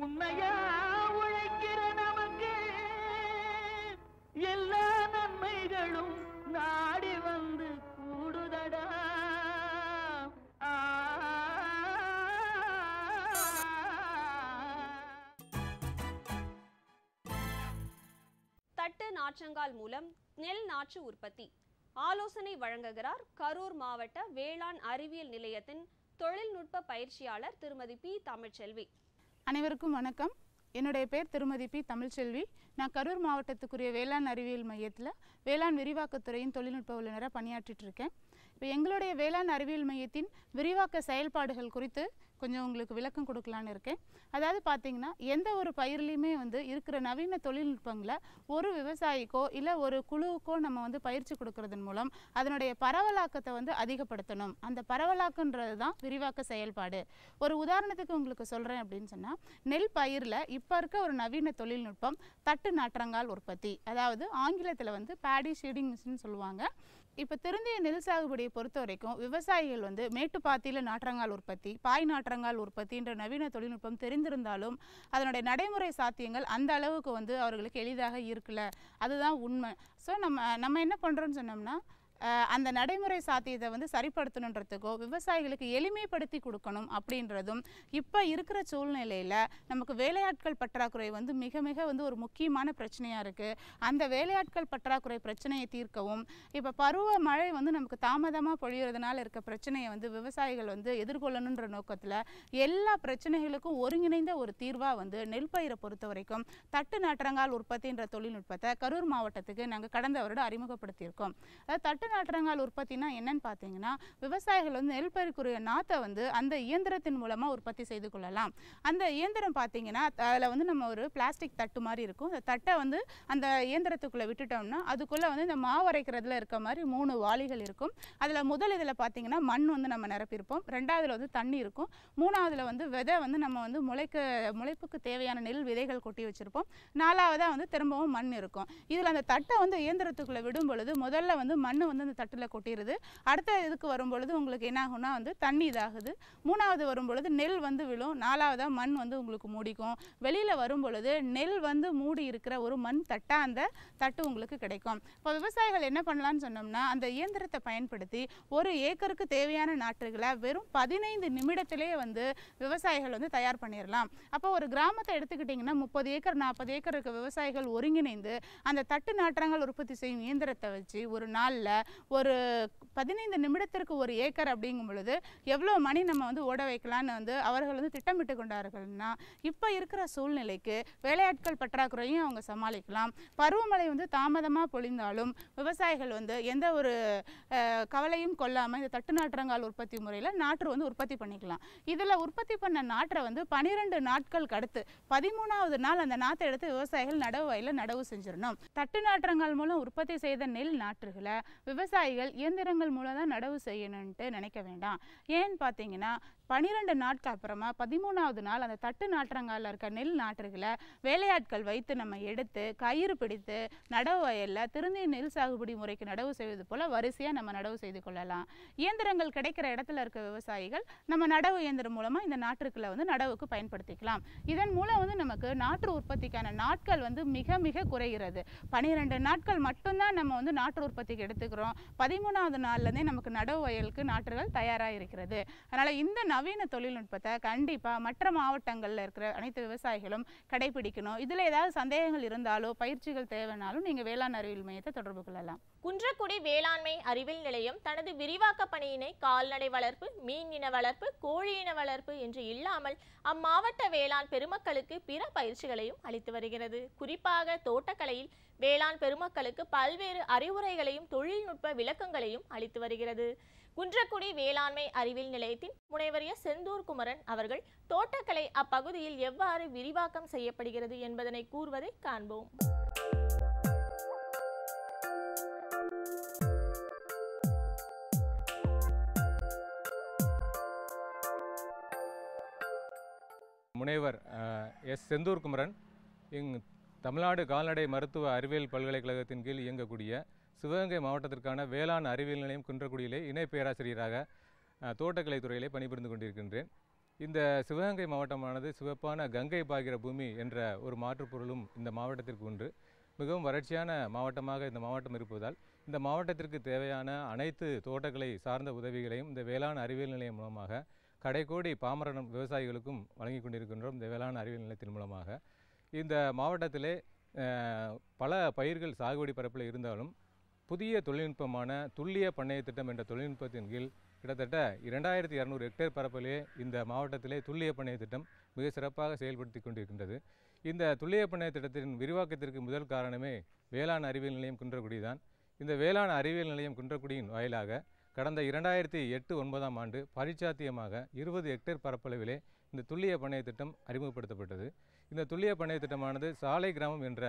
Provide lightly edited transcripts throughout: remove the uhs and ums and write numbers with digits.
உண்மையா உழைக்கிற நமக்கு எல்லா நன்மைகளும் நாடி வந்து கூடுதடா. தட்டு நாற்றங்கால் மூலம் நெல் நாற்று உற்பத்தி ஆலோசனை வழங்குகிறார் கரூர் மாவட்ட வேளாண் அறிவியல் நிலையத்தின் தொழில்நுட்ப பயிற்சியாளர் திருமதி பி தமிழ்ச்செல்வி. அனைவருக்கும் வணக்கம். என்னுடைய பேர் திருமதி பி தமிழ்ச்செல்வி. நான் கரூர் மாவட்டத்துக்குரிய வேளாண் அறிவியல் மையத்தில் வேளாண் விரிவாக்கத்துறையின் தொழில்நுட்ப வல்லுநராக பணியாற்றிட்டு இருக்கேன். இப்போ எங்களுடைய வேளாண் அறிவியல் மையத்தின் விரிவாக்க செயல்பாடுகள் குறித்து கொஞ்சம் உங்களுக்கு விளக்கம் கொடுக்கலான்னு இருக்கேன். அதாவது பார்த்திங்கன்னா, எந்த ஒரு பயிர்லையுமே இருக்கிற நவீன தொழில்நுட்பங்களை ஒரு விவசாயிக்கோ இல்லை ஒரு குழுவுக்கோ நம்ம பயிற்சி கொடுக்கறதன் மூலம் அதனுடைய பரவலாக்கத்தை அதிகப்படுத்தணும். அந்த பரவலாக்குன்றது தான் விரிவாக்க செயல்பாடு. ஒரு உதாரணத்துக்கு உங்களுக்கு சொல்கிறேன் அப்படின்னு சொன்னால், நெல் பயிரில் இப்போ இருக்க ஒரு நவீன தொழில்நுட்பம் தட்டு நாற்றங்கால் உற்பத்தி, அதாவது ஆங்கிலத்தில் பேடி ஷீடிங் மிஷின் சொல்லுவாங்க. இப்போ திருந்திய நெல் சாகுபடியை பொறுத்த வரைக்கும் விவசாயிகள் மேட்டுப்பாத்தியில் நாற்றங்கால் உற்பத்தி, பாய் நாற்றங்கால் உற்பத்தின்ற நவீன தொழில்நுட்பம் தெரிந்திருந்தாலும் அதனுடைய நடைமுறை சாத்தியங்கள் அந்த அளவுக்கு அவர்களுக்கு எளிதாக இருக்கல. அதுதான் உண்மை. ஸோ நம்ம என்ன பண்ணுறோன்னு சொன்னோம்னா, அந்த நடைமுறை சாத்தியத்தை சரிப்படுத்தணுன்றதுக்கோ விவசாயிகளுக்கு எளிமைப்படுத்தி கொடுக்கணும் அப்படின்றதும் இப்போ இருக்கிற சூழ்நிலையில் நமக்கு வேலையாட்கள் பற்றாக்குறை மிக மிக ஒரு முக்கியமான பிரச்சனையாக இருக்குது. அந்த வேலையாட்கள் பற்றாக்குறை பிரச்சனையை தீர்க்கவும், இப்போ பருவ மழை நமக்கு தாமதமாக பொழியறதுனால இருக்க பிரச்சனையை விவசாயிகள் எதிர்கொள்ளணுன்ற நோக்கத்தில் எல்லா பிரச்சனைகளுக்கும் ஒருங்கிணைந்த ஒரு தீர்வாக நெல் பயிரை பொறுத்த வரைக்கும் தட்டு நாற்றங்கால் உற்பத்தின்ற தொழில்நுட்பத்தை கரூர் மாவட்டத்துக்கு நாங்கள் கடந்த வருடம் அறிமுகப்படுத்தியிருக்கோம். அதாவது நாற்றங்கால் உற்பத்தினா என்னன்னு பார்த்தீங்கன்னா, விவசாயிகள் நெல் பயிருக்குரிய நாத்தை அந்த இயந்திரத்தின் மூலமாக உற்பத்தி செய்து கொள்ளலாம். அந்த இயந்திரம் பார்த்தீங்கன்னா, அதில் நம்ம ஒரு பிளாஸ்டிக் தட்டு மாதிரி இருக்கும். அந்த தட்டை அந்த இயந்திரத்துக்குள்ளே விட்டுட்டோம்னா அதுக்குள்ளே இந்த மாவு அரைக்கிறதுல இருக்க மாதிரி 3 வாளிகள் இருக்கும். அதில் முதல் இதில் பார்த்தீங்கன்னா மண் நம்ம நிரப்பியிருப்போம். ரெண்டாவதுல தண்ணி இருக்கும். மூணாவதுல விதை நம்ம முளைப்புக்கு தேவையான நெல் விதைகள் கொட்டி வச்சுருப்போம். நாலாவதாக திரும்பவும் மண் இருக்கும். இதில் அந்த தட்டை இயந்திரத்துக்குள்ளே விடும் பொழுது முதல்ல மண் அந்த தட்டில் கொட்டிடுது. அடுத்த இதுக்கு வரும்பொழுது உங்களுக்கு என்ன ஆகும்னா தண்ணி இதாகுது. மூணாவது வரும்பொழுது நெல் விழும். நாலாவதாக மண் உங்களுக்கு மூடிக்கும். வெளியில் வரும்பொழுது நெல் மூடி இருக்கிற ஒரு மண் தட்டாக அந்த தட்டு உங்களுக்கு கிடைக்கும். இப்போ விவசாயிகள் என்ன பண்ணலான்னு சொன்னோம்னா, அந்த இயந்திரத்தை பயன்படுத்தி ஒரு ஏக்கருக்கு தேவையான நாற்றுகளை வெறும் 15 நிமிடத்திலே விவசாயிகள் தயார் பண்ணிடலாம். அப்போ ஒரு கிராமத்தை எடுத்துக்கிட்டிங்கன்னா 30 ஏக்கர் 40 ஏக்கர் இருக்க விவசாயிகள் ஒருங்கிணைந்து அந்த தட்டு நாற்றங்கள் உற்பத்தி செய்யும் இயந்திரத்தை வச்சு ஒரு நாளில் ஒரு 15 நிமிடத்திற்கு ஒரு ஏக்கர் அப்படிங்கும் பொழுது எவ்வளோ மணி நம்ம ஓட வைக்கலான்னு அவர்கள் திட்டமிட்டு கொண்டார்கள்னா, இப்போ இருக்கிற சூழ்நிலைக்கு வேலையாட்கள் பற்றாக்குறையும் அவங்க சமாளிக்கலாம். பருவமழை தாமதமாக பொழிந்தாலும் விவசாயிகள் எந்த ஒரு கவலையும் கொள்ளாமல் இந்த தட்டு நாற்றங்கால் உற்பத்தி முறையில் நாற்று உற்பத்தி பண்ணிக்கலாம். இதில் உற்பத்தி பண்ண நாற்றை 12 நாட்களுக்கு அடுத்து 13வது நாள் அந்த நாற்றை எடுத்து விவசாயிகள் நடவு வயலில் நடவு செஞ்சிடணும். தட்டு நாற்றங்கால் மூலம் உற்பத்தி செய்த நெல் நாற்றுகளை விவசாயிகள் இயந்திரங்கள் மூலம் தான் நடவு செய்யணும்ட்டு நினைக்க வேண்டாம். ஏன்னு பார்த்தீங்கன்னா, 12 நாட்கள் அப்புறமா 13வது நாள் அந்த தட்டு நாற்றங்காலில் இருக்க நெல் நாற்றுகளை வேலையாட்கள் வைத்து நம்ம எடுத்து கயிறு பிடித்து நடவு வயலில் திருந்திய நெல் சாகுபடி முறைக்கு நடவு செய்வது போல் வரிசையாக நம்ம நடவு செய்து கொள்ளலாம். இயந்திரங்கள் கிடைக்கிற இடத்துல இருக்க விவசாயிகள் நம்ம நடவு இயந்திரம் மூலமாக இந்த நாற்றுக்களை நடவுக்கு பயன்படுத்திக்கலாம். இதன் மூலம் நமக்கு நாற்று உற்பத்திக்கான நாட்கள் மிக மிக குறைகிறது. 12 நாட்கள் மட்டும்தான் நம்ம நாற்று உற்பத்திக்கு எடுத்துக்கிறோம். 13வது நாள்லேருந்தே நமக்கு நடவு வயலுக்கு நாற்றுகள் தயாராக இருக்கிறது. அதனால் இந்த நவீன தொழில்நுட்பத்தை கண்டிப்பாக மற்ற மாவட்டங்களில் இருக்கிற அனைத்து விவசாயிகளும் கடைபிடிக்கணும். இதில் ஏதாவது சந்தேகங்கள் இருந்தாலோ பயிற்சிகள் தேவைனாலும் நீங்கள் வேளாண் அறிவியல் மையத்தை தொடர்பு கொள்ளலாம். குன்றக்குடி வேளாண்மை அறிவியல் நிலையம் தனது விரிவாக்க பணியினை கால்நடை வளர்ப்பு, மீன் இன வளர்ப்பு, கோழி இன வளர்ப்பு என்று இல்லாமல் அம்மாவட்ட வேளாண் பெருமக்களுக்கு பிற பயிற்சிகளையும் அளித்து வருகிறது. குறிப்பாக தோட்டக்கலையில் வேளாண் பெருமக்களுக்கு பல்வேறு அறிவுரைகளையும் தொழில்நுட்ப விளக்கங்களையும் அளித்து வருகிறது. குன்றக்குடி வேளாண்மை அறிவியல் நிலையத்தின் முனைவர் செந்தூர் குமரன் அவர்கள் தோட்டக்கலை அப்பகுதியில் எவ்வாறு விரிவாக்கம் செய்யப்படுகிறது என்பதனை கூறுவதை காண்போம். முனைவர் செந்தூர் குமரன் தமிழ்நாடு கால்நடை மருத்துவ அறிவியல் பல்கலைக்கழகத்தின் கீழ் இயங்கக்கூடிய சிவகங்கை மாவட்டத்திற்கான வேளாண் அறிவியல் நிலையம் குன்றக்குடியிலே இணை பேராசிரியராக தோட்டக்கலை துறையிலே பணிபுரிந்து கொண்டிருக்கின்றேன். இந்த சிவகங்கை மாவட்டமானது சிவப்பான கங்கை பாய்கிற பூமி என்ற ஒரு மாற்றுப்பொருளும் இந்த மாவட்டத்திற்கு உண்டு. மிகவும் வறட்சியான மாவட்டமாக இந்த மாவட்டம் இருப்பதால் இந்த மாவட்டத்திற்கு தேவையான அனைத்து தோட்டக்கலை சார்ந்த உதவிகளையும் இந்த வேளாண் அறிவியல் நிலையம் மூலமாக கடைக்கோடி பாமர விவசாயிகளுக்கும் வழங்கி கொண்டிருக்கின்றோம். இந்த வேளாண் அறிவியல் நிலையத்தின் மூலமாக இந்த மாவட்டத்திலே பல பயிர்கள் சாகுபடி பரப்பில் இருந்தாலும் புதிய தொழில்நுட்பமான துல்லிய பண்ணைய திட்டம் என்ற தொழில்நுட்பத்தின் கீழ் கிட்டத்தட்ட 2200 ஹெக்டேர் பரப்பிலே இந்த மாவட்டத்திலே துல்லிய பண்ணைய திட்டம் மிக சிறப்பாக செயல்படுத்தி கொண்டிருக்கின்றது. இந்த துல்லிய பண்ணைய திட்டத்தின் விரிவாக்கத்திற்கு முதல் காரணமே வேளாண் அறிவியல் நிலையம் குன்றக்குடி தான். இந்த வேளாண் அறிவியல் நிலையம் குன்றக்குடியின் வாயிலாக கடந்த 2008-09ஆம் ஆண்டு பரிச்சாத்தியமாக 20 ஹெக்டேர் பரப்பளவிலே இந்த துல்லிய பண்ணைய திட்டம் அறிமுகப்படுத்தப்பட்டது. இந்த துல்லிய பண்ணைய திட்டமானது சாலை கிராமம் என்ற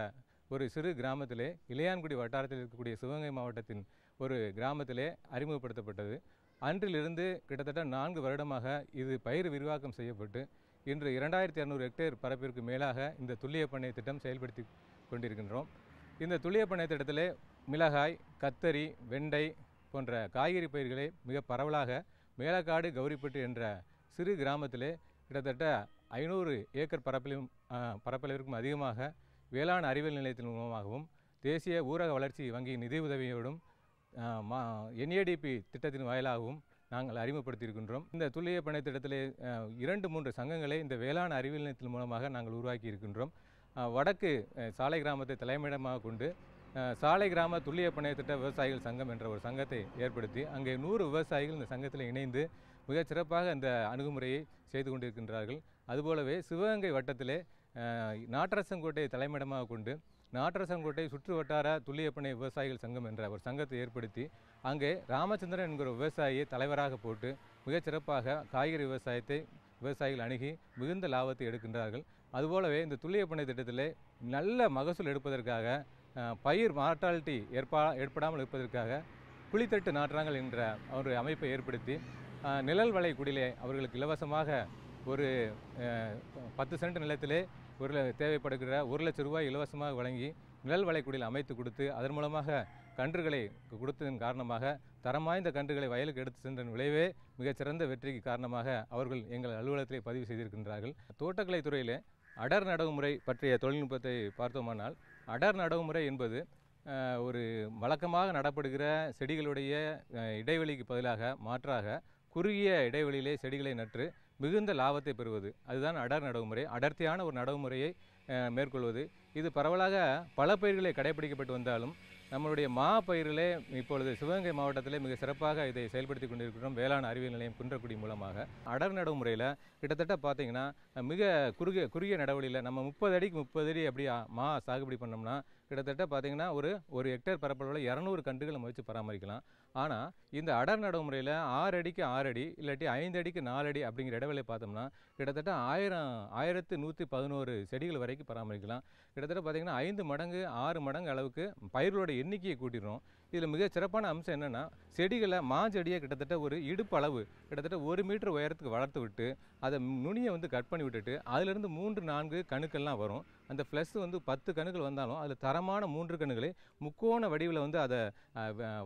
ஒரு சிறு கிராமத்திலே இளையான்குடி வட்டாரத்தில் இருக்கக்கூடிய சிவகங்கை மாவட்டத்தின் ஒரு கிராமத்திலே அறிமுகப்படுத்தப்பட்டது. அன்றிலிருந்து கிட்டத்தட்ட 4 வருடமாக இது பயிர் விரிவாக்கம் செய்யப்பட்டு இன்று 2200 ஹெக்டேர் பரப்பிற்கு மேலாக இந்த துல்லிய பண்ணைய திட்டம் செயல்படுத்தி கொண்டிருக்கின்றோம். இந்த துல்லிய பண்ணைய திட்டத்திலே மிளகாய், கத்தரி, வெண்டை போன்ற காய்கறி பயிர்களை மிக பரவலாக மேலக்காடு கௌரிப்பட்டு என்ற சிறு கிராமத்திலே கிட்டத்தட்ட 500 ஏக்கர் பரப்பளவிற்கும் அதிகமாக வேளாண் அறிவியல் நிலையத்தின் மூலமாகவும் தேசிய ஊரக வளர்ச்சி வங்கி நிதி உதவியோடும் NADP திட்டத்தின் வாயிலாகவும் நாங்கள் அறிமுகப்படுத்தியிருக்கின்றோம். இந்த துல்லிய பண்ணை திட்டத்திலே 2-3 சங்கங்களை இந்த வேளாண் அறிவியல் நிலையத்தின் மூலமாக நாங்கள் உருவாக்கி இருக்கின்றோம். வடக்கு சாலை கிராமத்தை தலைமையிடமாக கொண்டு சாலை கிராம துல்லிய பண்ணைய திட்ட விவசாயிகள் சங்கம் என்ற ஒரு சங்கத்தை ஏற்படுத்தி அங்கே 100 விவசாயிகள் இந்த சங்கத்தில் இணைந்து மிகச் சிறப்பாக இந்த அணுகுமுறையை செய்து கொண்டிருக்கின்றார்கள். அதுபோலவே சிவகங்கை வட்டத்திலே நாட்டரசங்கோட்டையை தலைமையிடமாக கொண்டு நாட்டரசங்கோட்டை சுற்று வட்டார துல்லிய பண்ணை விவசாயிகள் சங்கம் என்ற ஒரு சங்கத்தை ஏற்படுத்தி அங்கே ராமச்சந்திரன் என்கிற விவசாயியை தலைவராக போட்டு மிகச் சிறப்பாக காய்கறி விவசாயத்தை விவசாயிகள் அணுகி மிகுந்த லாபத்தை எடுக்கின்றார்கள். அதுபோலவே இந்த துல்லிய பண்ணை திட்டத்திலே நல்ல மகசூல் எடுப்பதற்காக பயிர் மார்டாலிட்டி ஏற்படாமல் இருப்பதற்காக குழித்தட்டு நாற்றாங்கல் என்ற ஒரு அமைப்பை ஏற்படுத்தி நிழல் வலை குடிலே அவர்களுக்கு இலவசமாக ஒரு 10 சென்ட் நிலத்திலே தேவைப்படுகிற 1 லட்சம் ரூபாய் இலவசமாக வழங்கி நிழல் வளைக்குடியில் அமைத்து கொடுத்து அதன் மூலமாக கன்றுகளை கொடுத்ததன் காரணமாக தரம் வாய்ந்த கன்றுகளை வயலுக்கு எடுத்து சென்ற விளைவே மிகச்சிறந்த வெற்றிக்கு காரணமாக அவர்கள் எங்கள் அலுவலகத்திலே பதிவு செய்திருக்கின்றார்கள். தோட்டக்கலை துறையிலே அடர் நடவுமுறை பற்றிய தொழில்நுட்பத்தை பார்த்தோமானால் அடர் நடவுமுறை என்பது ஒரு வழக்கமாக நடப்படுகிற செடிகளுடைய இடைவெளிக்கு பதிலாக மாற்றாக குறுகிய இடைவெளியிலே செடிகளை நட்டு மிகுந்த லாபத்தை பெறுவது, அதுதான் அடர் நடவுமுறை. அடர்த்தியான ஒரு நடவுமுறையை மேற்கொள்வது. இது பரவலாக பல பயிர்களை கடைபிடிக்கப்பட்டு வந்தாலும் நம்மளுடைய மா பயிர்களே இப்பொழுது சிவகங்கை மாவட்டத்திலே மிக சிறப்பாக இதை செயல்படுத்தி கொண்டிருக்கிறோம். வேளாண் அறிவியல் நிலையம் குன்றக்குடி மூலமாக அடர் நடவுமுறையில் கிட்டத்தட்ட பார்த்தீங்கன்னா மிக குறுகிய நடவடிக்கையில் நம்ம 30 அடிக்கு 30 அடி அப்படி மா சாகுபடி பண்ணோம்னா கிட்டத்தட்ட பார்த்தீங்கன்னா ஒரு ஹெக்டேர் பரப்பளவில் 200 கன்றுகள் நம்ம வச்சு பராமரிக்கலாம். ஆனால் இந்த அடர் நடவுமுறையில் 6 அடிக்கு 6 அடி இல்லாட்டி 5 அடிக்கு 4 அடி அப்படிங்கிற இடைவெளியை பார்த்தோம்னா கிட்டத்தட்ட 1111 செடிகள் வரைக்கும் பராமரிக்கலாம். கிட்டத்தட்ட பார்த்தீங்கன்னா 5 மடங்கு 6 மடங்கு அளவுக்கு பயிர்களோட எண்ணிக்கையை கூட்டிடுறோம். இதில் மிக சிறப்பான அம்சம் என்னென்னா செடிகளை மாஞ்செடியை கிட்டத்தட்ட ஒரு இடுப்பு அளவு கிட்டத்தட்ட 1 மீட்டர் உயரத்துக்கு வளர்த்து விட்டு அதை நுனியை கட் பண்ணி விட்டுட்டு அதிலிருந்து 3-4 கணுக்கள்லாம் வரும். அந்த ப்ளஸ் 10 கணுக்கள் வந்தாலும் அதில் தரமான 3 கணுகளை முக்கோண வடிவில் அதை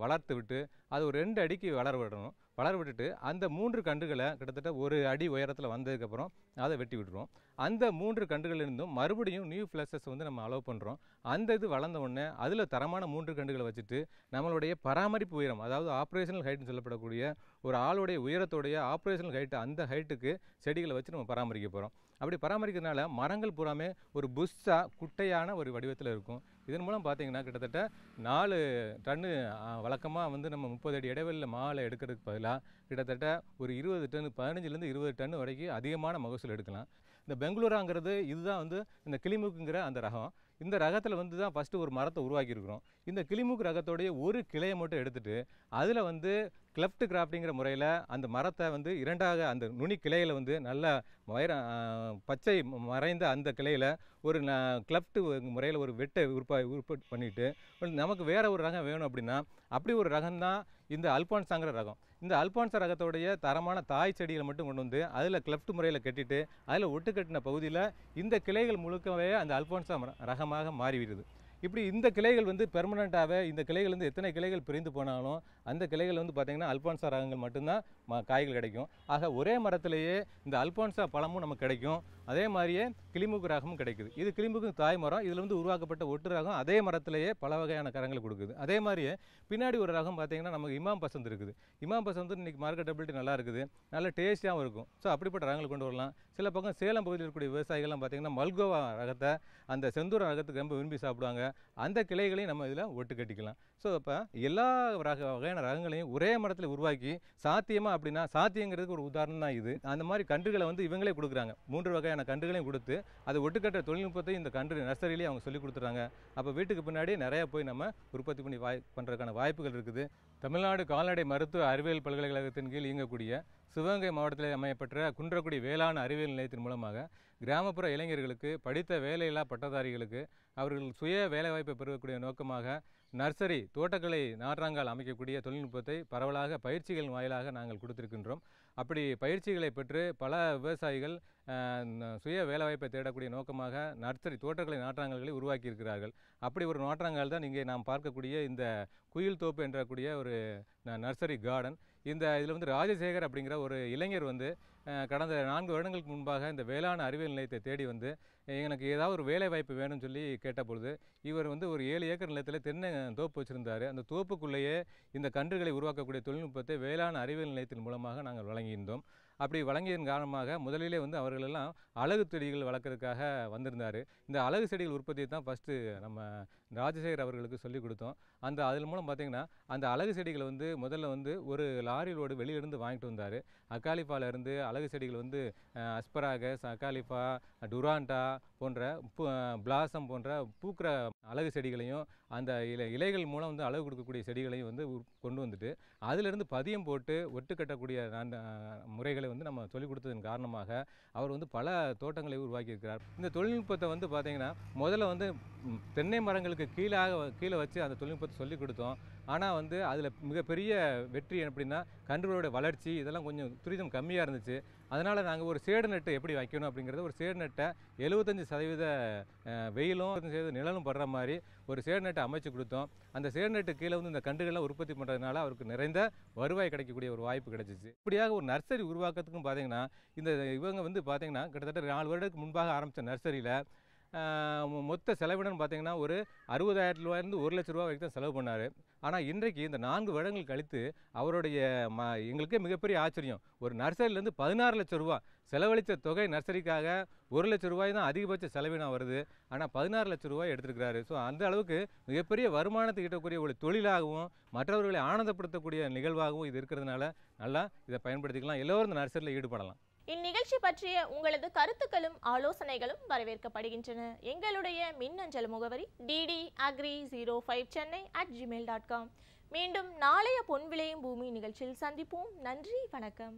வளர்த்து விட்டு அது ஒரு 2 அடிக்கு வளர விட்டுட்டு அந்த 3 கன்றுகளை கிட்டத்தட்ட 1 அடி உயரத்தில் வந்ததுக்கப்புறம் அதை வெட்டி விட்டுருவோம். அந்த 3 கன்றுகளிலிருந்தும் மறுபடியும் நியூ ஃப்ளஷஸ் நம்ம அலோவ் பண்ணுறோம். அந்த இது வளர்ந்த உடனே அதில் தரமான 3 கன்றுகளை வச்சுட்டு நம்மளுடைய பராமரிப்பு உயரம், அதாவது ஆப்ரேஷனல் ஹைட்னு சொல்லப்படக்கூடிய ஒரு ஆளுடைய உயரத்தோடைய ஆப்ரேஷனல் ஹைட்டு, அந்த ஹைட்டுக்கு செடிகளை வச்சு நம்ம பராமரிக்க போகிறோம். அப்படி பராமரிக்கிறதுனால மரங்கள் பூராமே ஒரு புஷ்ஷாக குட்டையான ஒரு வடிவத்தில் இருக்கும். இதன் மூலம் பார்த்தீங்கன்னா கிட்டத்தட்ட 4 டன்னு வழக்கமாக நம்ம 30 அடி இடைவெளியில் மாலை எடுக்கிறதுக்கு பதிலாக கிட்டத்தட்ட ஒரு 20 டன் 15லேருந்து 20 டன் வரைக்கும் அதிகமான மகசூல் எடுக்கலாம். இந்த பெங்களூராங்கிறது இதுதான் இந்த கிளிமூக்குங்கிற அந்த ரகம். இந்த ரகத்தில் தான் ஃபஸ்ட்டு ஒரு மரத்தை உருவாக்கியிருக்கிறோம். இந்த கிளிமூக்கு ரகத்தோடைய ஒரு கிளையை மட்டும் எடுத்துகிட்டு அதில் கிளப்ட் கிராஃப்டிங்கிற முறையில் அந்த மரத்தை 2ஆக அந்த நுனி கிளையில் நல்ல பச்சை மறைந்த அந்த கிளையில் ஒரு கிளப்ட் முறையில் ஒரு வெட்டை உற்பத்தி பண்ணிவிட்டு நமக்கு வேறு ஒரு ரகம் வேணும் அப்படின்னா அப்படி ஒரு ரகம்தான் இந்த அல்பான்சாங்கிற ரகம். இந்த அல்பான்சா ரகத்தோடைய தரமான தாய் செடிகளை மட்டும் கொண்டு அதில் கிளப்ட் முறையில் கட்டிட்டு அதில் ஒட்டு கட்டின பகுதியில் இந்த கிளைகள் முழுக்கவே அந்த அல்பான்சா ரகமாக மாறிவிடுது. இப்படி இந்த கிளைகள் பெர்மனண்ட்டாகவே இந்த கிளைகள் எத்தனை கிளைகள் பிரிந்து போனாலும் அந்த கிளைகள் வந்து பார்த்திங்கன்னா அல்பான்சா ரகங்கள் மட்டும்தான் காய்கள் கிடைக்கும். ஆக ஒரே மரத்திலேயே இந்த அல்பான்சா பழமும் நமக்கு கிடைக்கும், அதே மாதிரியே கிளிமூக்கு ரகமும் கிடைக்குது. இது கிளிமூக்கு தாய் மரம், இதில் வந்து உருவாக்கப்பட்ட ஒட்டு ரகம் அதே மரத்திலேயே பல வகையான கரங்களை கொடுக்குது. அதே மாதிரியே பின்னாடி ஒரு ரகம் பார்த்திங்கன்னா நமக்கு இமாம் பசந்த் இருக்குது. இமாம் பசந்த் இன்றைக்கி மார்க்கெட்டபிலிட்டி நல்லா இருக்குது, நல்ல டேஸ்டியாகவும் இருக்கும். ஸோ அப்படிப்பட்ட ரகங்களை கொண்டு வரலாம். சில பக்கம் சேலம் பகுதியில் இருக்கக்கூடிய விவசாயிகள்லாம் பார்த்திங்கன்னா மல்கோவா ரகத்தை, அந்த செந்தூரம் ரகத்துக்கு ரொம்ப விரும்பி சாப்பிடுவாங்க. அந்த கிளைகளையும் நம்ம இதில் ஒட்டு கட்டிக்கலாம். ஸோ இப்போ எல்லா வகையான ரகங்களையும் ஒரே மரத்தில் உருவாக்கி சாத்தியமாக அப்படின்னா, சாத்தியங்கிறதுக்கு ஒரு உதாரணம் தான் இது. அந்த மாதிரி கன்றுகளை வந்து இவங்களே கொடுக்குறாங்க. 3 வகையான கன்றுகளையும் கொடுத்து அது ஒட்டுக்கட்டுற தொழில்நுட்பத்தை இந்த கன்று நர்சரியிலேயே அவங்க சொல்லி கொடுத்துறாங்க. அப்போ வீட்டுக்கு பின்னாடி நிறையா போய் நம்ம உற்பத்தி பண்ணி பண்ணுறதுக்கான வாய்ப்புகள் இருக்குது. தமிழ்நாடு கால்நடை மருத்துவ அறிவியல் பல்கலைக்கழகத்தின் கீழ் இயங்கக்கூடிய சிவகங்கை மாவட்டத்தில் அமையப்பெற்ற குன்றக்குடி வேளாண் அறிவியல் நிலையத்தின் மூலமாக கிராமப்புற இளைஞர்களுக்கு, படித்த வேலையில்லா பட்டதாரிகளுக்கு அவர்கள் சுய வேலைவாய்ப்பை பெறக்கூடிய நோக்கமாக நர்சரி தோட்டக்கலை நாற்றாங்கால் அமைக்கக்கூடிய தொழில்நுட்பத்தை பரவலாக பயிற்சிகள் வாயிலாக நாங்கள் கொடுத்திருக்கின்றோம். அப்படி பயிற்சிகளை பெற்று பல விவசாயிகள் சுய வேலைவாய்ப்பை தேடக்கூடிய நோக்கமாக நர்சரி தோட்டக்கலை நாற்றாங்கல்களை உருவாக்கியிருக்கிறார்கள். அப்படி ஒரு நாற்றாங்கால் தான் இங்கே நாம் பார்க்கக்கூடிய இந்த குயில் தோப்பு என்றக்கூடிய ஒரு நர்சரி கார்டன். இதில் வந்து ராஜசேகர் அப்படிங்கிற ஒரு இளைஞர் வந்து கடந்த 4 வருடங்களுக்கு முன்பாக இந்த வேளாண் அறிவியல் நிலையத்தை தேடி வந்து எனக்கு ஏதாவது ஒரு வேலை வாய்ப்பு வேணும்னு சொல்லி கேட்ட பொழுது, இவர் வந்து ஒரு 7 ஏக்கர் நிலத்தில் தென்னை தோப்பு வச்சுருந்தார். அந்த தோப்புக்குள்ளேயே இந்த கன்றுகளை உருவாக்கக்கூடிய தொழில்நுட்பத்தை வேளாண் அறிவியல் நிலையத்தின் மூலமாக நாங்கள் வழங்கியிருந்தோம். அப்படி வழங்கியதன் காரணமாக முதலிலே வந்து அவர்களெல்லாம் அழகு செடிகள் வளர்க்குறதுக்காக வந்திருந்தார். இந்த அழகு செடிகள் உற்பத்தியை தான் ஃபஸ்ட்டு நம்ம ராஜசேகர் அவர்களுக்கு சொல்லிக் கொடுத்தோம். அதன் மூலம் பார்த்திங்கன்னா அந்த அழகு செடிகளை வந்து முதல்ல வந்து ஒரு லாரி லோடு வெளியிலிருந்து வாங்கிட்டு வந்தார். அக்காலிப்பாலேருந்து அழகு செடிகள் வந்து அஸ்பராகஸ், அக்காலிப்பா, டுராண்டா போன்ற பிளாசம் போன்ற பூக்கிற அழகு செடிகளையும் அந்த இலைகள் மூலம் வந்து அழகு கொடுக்கக்கூடிய செடிகளையும் வந்து கொண்டு வந்துட்டு அதிலிருந்து பதியம் போட்டு ஒட்டு கட்டக்கூடிய முறைகளை வந்து நம்ம சொல்லிக் கொடுத்ததன் காரணமாக அவர் வந்து பல தோட்டங்களை உருவாக்கியிருக்கிறார். இந்த தொழில்நுட்பத்தை வந்து பார்த்திங்கன்னா முதல்ல வந்து தென்னை மரங்களுக்கு கீழே வச்சு அந்த தொழில்நுட்பத்தை சொல்லிக் கொடுத்தோம். ஆனால் வந்து அதில் மிகப்பெரிய வெற்றி எப்படின்னா கன்றுகளோட வளர்ச்சி இதெல்லாம் கொஞ்சம் துரிதம் கம்மியாக இருந்துச்சு. அதனால் நாங்கள் ஒரு சேடு நெட்டை எப்படி வைக்கணும் அப்படிங்கிறத, ஒரு சேடு நெட்டை 75% வெயிலும் 75% நிழலும் படுற மாதிரி ஒரு சேடு நெட்டை அமைச்சு கொடுத்தோம். அந்த சேடு நெட்டு கீழே வந்து இந்த கன்றுகள்லாம் உற்பத்தி பண்ணுறதுனால அவருக்கு நிறைந்த வருவாய் கிடைக்கக்கூடிய ஒரு வாய்ப்பு கிடைச்சிச்சு. இப்படியாக ஒரு நர்சரி உருவாக்கத்துக்கும் பார்த்திங்கன்னா இவங்க வந்து பார்த்திங்கன்னா கிட்டத்தட்ட 4 வருடத்துக்கு முன்பாக ஆரம்பித்த நர்சரியில் மொத்த செலவினம் பார்த்திங்கன்னா ஒரு 60,000 ரூபாயிலிருந்து 1 லட்ச ரூபா வரைக்கும் தான் செலவு பண்ணார். ஆனால் இன்றைக்கு இந்த 4 வருடங்கள் கழித்து அவருடைய எங்களுக்கே மிகப்பெரிய ஆச்சரியம், ஒரு நர்சரியிலேருந்து 16 லட்சம் ரூபா செலவழித்த தொகை நர்சரிக்காக 1 லட்ச ரூபாய் தான் அதிகபட்ச செலவினம் வருது. ஆனால் 16 லட்சம் ரூபாய் எடுத்துருக்கிறாரு. ஸோ அந்த அளவுக்கு மிகப்பெரிய வருமானத்தை ஈட்டக்கூடிய ஒரு தொழிலாகவும் மற்றவர்களை ஆனந்தப்படுத்தக்கூடிய நிகழ்வாகவும் இது இருக்கிறதுனால நல்லா இதை பயன்படுத்திக்கலாம். எல்லோரும் இந்த நர்சரியில் ஈடுபடலாம். இந்நிகழ்ச்சி பற்றிய உங்களது கருத்துக்களும் ஆலோசனைகளும் வரவேற்கப்படுகின்றன. எங்களுடைய மின்னஞ்சல் முகவரி ddagri05chennai@gmail.com. மீண்டும் நாளைய பொன் விளையும் பூமி நிகழ்ச்சியில் சந்திப்போம். நன்றி, வணக்கம்.